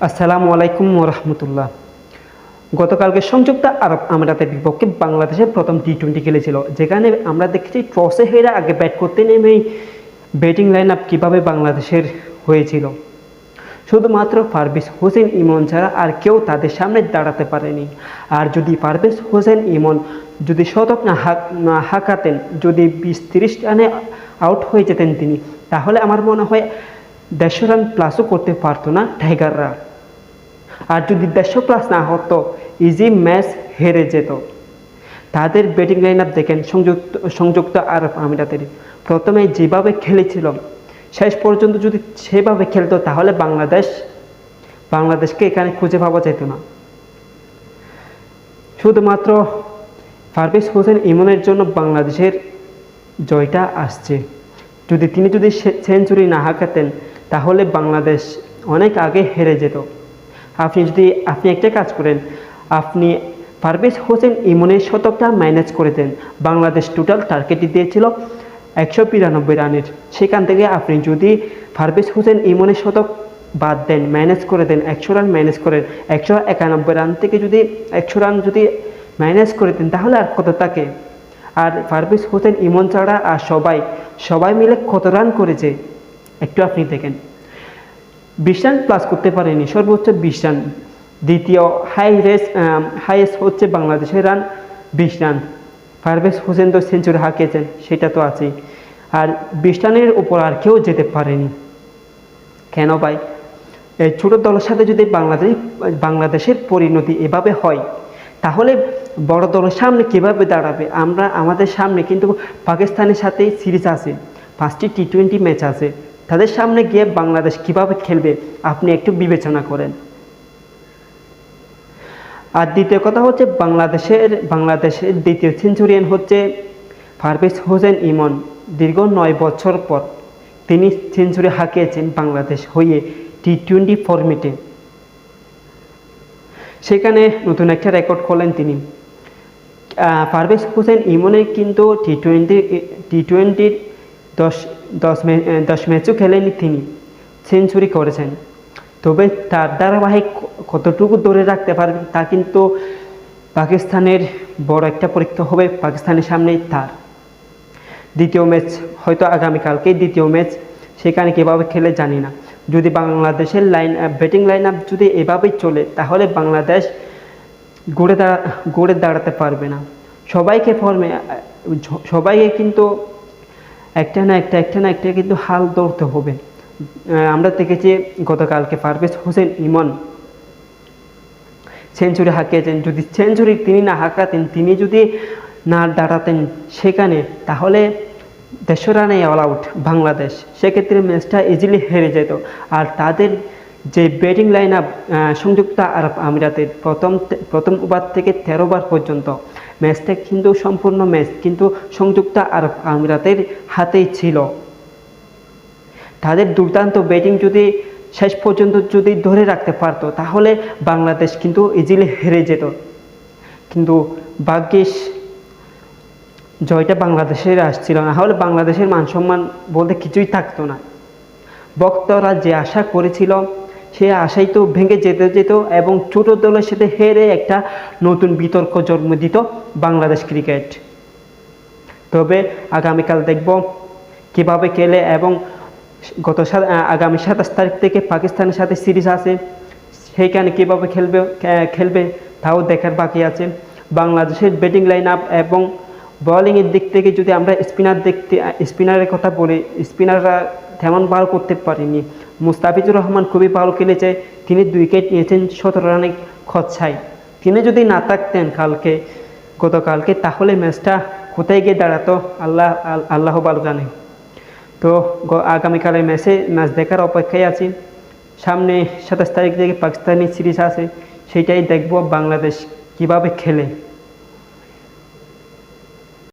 আসসালামু আলাইকুম ওরহমতুল্লাহ। গতকালকে সংযুক্ত আরব আমিরাতের বিপক্ষে বাংলাদেশের প্রথম টি-20 খেলেছিল, যেখানে আমরা দেখেছি টসে হেরে আগে ব্যাট করতে নেমেই ব্যাটিং লাইন আপ কীভাবে বাংলাদেশের হয়েছিল। শুধুমাত্র পারভেজ হোসেন ইমন ছাড়া আর কেউ তাদের সামনে দাঁড়াতে পারেনি। আর যদি পারভেজ হোসেন ইমন যদি শতক না হাঁকাতেন, যদি 20-30 রানে আউট হয়ে যেতেন তিনি, তাহলে আমার মনে হয় 150 রান প্লাসও করতে পারতো না টাইগাররা। আর যদি 150 প্লাস না হতো, ইজি ম্যাচ হেরে যেত। তাদের ব্যাটিং লাইন আপ দেখেন, সংযুক্ত আরব আমিরাতের প্রথমে যেভাবে খেলেছিল, শেষ পর্যন্ত যদি সেভাবে খেলতো তাহলে বাংলাদেশকে এখানে খুঁজে পাওয়া যেত না। শুধুমাত্র পারভেজ হোসেন ইমনের জন্য বাংলাদেশের জয়টা আসছে। তিনি যদি সেঞ্চুরি না হাঁকাতেন তাহলে বাংলাদেশ অনেক আগে হেরে যেত। আপনি একটা কাজ করেন, আপনি পারভেজ হোসেন ইমনের শতকটা ম্যানেজ করে দেন। বাংলাদেশ টোটাল টার্গেটই দিয়েছিল 192 রানের। সেখান থেকে আপনি যদি পারভেজ হোসেন ইমনের শতক বাদ দেন, ম্যানেজ করে দেন, 100 রান ম্যানেজ করেন, 191 রান থেকে যদি 100 রান যদি ম্যানেজ করে দেন, তাহলে আর কত থাকে? আর পারভেজ হোসেন ইমন ছাড়া আর সবাই মিলে কত রান করেছে একটু আপনি দেখেন। 20 রান প্লাস করতে পারেনি, সর্বোচ্চ 20 রান। দ্বিতীয় হাইয়েস্ট হচ্ছে বাংলাদেশের রান 20 রান। পারভেজ হোসেন তো সেঞ্চুরি হাঁকিয়েছেন, সেটা তো আছেই। আর 20 রানের উপর আর কেউ যেতে পারেনি। কেন ভাই? এই ছোট দলের সাথে যদি বাংলাদেশের পরিণতি এভাবে হয়, তাহলে বড় দলের সামনে কীভাবে দাঁড়াবে? আমাদের সামনে কিন্তু পাকিস্তানের সাথেই সিরিজ আছে, 5টি টি-20 ম্যাচ আছে। তাদের সামনে গিয়ে বাংলাদেশ কিভাবে খেলবে আপনি একটু বিবেচনা করেন। আর দ্বিতীয় কথা হচ্ছে, বাংলাদেশের দ্বিতীয় সেঞ্চুরিয়ান হচ্ছে পারভেজ হোসেন ইমন। দীর্ঘ 9 বছর পর তিনি সেঞ্চুরি হাঁকিয়েছেন বাংলাদেশ হয়ে টি-20 ফরম্যাটে। সেখানে নতুন একটা রেকর্ড করলেন তিনি। পারভেজ হোসেন ইমনের কিন্তু টি-20 10 ম্যাচও খেলেনি, তিনি সেঞ্চুরি করেছেন। তবে তার ধারাবাহিক কতটুকু ধরে রাখতে পারবে তা কিন্তু পাকিস্তানের বড় একটা পরীক্ষা হবে। পাকিস্তানের সামনেই তার দ্বিতীয় ম্যাচ, হয়তো আগামীকালকেই দ্বিতীয় ম্যাচ। সেখানে কীভাবে খেলে জানি না। যদি বাংলাদেশের ব্যাটিং লাইন আপ যদি এভাবেই চলে, তাহলে বাংলাদেশ গড়ে দাঁড়াতে পারবে না। সবাইকে কিন্তু একটা না একটা কিন্তু হাল ধরতে হবে। আমরা দেখেছি গতকালকে পারভেজ হোসেন ইমন সেঞ্চুরি হাঁকিয়েছেন। যদি সেঞ্চুরি তিনি না হাঁকাতেন, তিনি যদি না দাঁড়াতেন সেখানে, তাহলে 150 রানে অল আউট বাংলাদেশ। সেক্ষেত্রে ম্যাচটা ইজিলি হেরে যেত। আর তাদের যে ব্যাটিং লাইন আপ সংযুক্ত আরব আমিরাতের প্রথম ওভার থেকে 13 ওভার পর্যন্ত, ম্যাচটা কিন্তু সম্পূর্ণ ম্যাচ কিন্তু সংযুক্ত আরব আমিরাতের হাতেই ছিল। তাদের দুর্দান্ত ব্যাটিং যদি শেষ পর্যন্ত যদি ধরে রাখতে পারতো, তাহলে বাংলাদেশ কিন্তু ইজিলি হেরে যেত। কিন্তু ভাগ্যিস জয়টা বাংলাদেশের আসছিল, না হলে বাংলাদেশের মান সম্মান বলতে কিছুই থাকতো না। ভক্তরা যে আশা করেছিল, সে আশাই তো ভেঙে যেত এবং ছোট দলের সাথে হেরে একটা নতুন বিতর্ক জন্ম দিত বাংলাদেশ ক্রিকেট। তবে আগামীকাল দেখব কিভাবে খেলে, এবং আগামী 27 তারিখ থেকে পাকিস্তানের সাথে সিরিজ আছে, সেইখানে কীভাবে খেলবে তাও দেখার বাকি আছে। বাংলাদেশের ব্যাটিং লাইন আপ এবং বোলিংয়ের দিক থেকে যদি আমরা স্পিনারের কথা বলি, স্পিনাররা তেমন ভালো করতে পারেনি। মুস্তাফিজুর রহমান খুবই ভালো খেলেছে, তিনি 2 উইকেট নিয়েছেন 17 রানে খচ্ছায়। তিনি যদি না থাকতেন গতকালকে, তাহলে ম্যাচটা কোথায় গিয়ে দাঁড়াতো আল্লাহ ভালো জানে। তো আগামীকালের ম্যাচ দেখার অপেক্ষায় আছি। সামনে 27 তারিখ থেকে পাকিস্তানি সিরিজ আছে, সেইটাই দেখব বাংলাদেশ কিভাবে খেলে।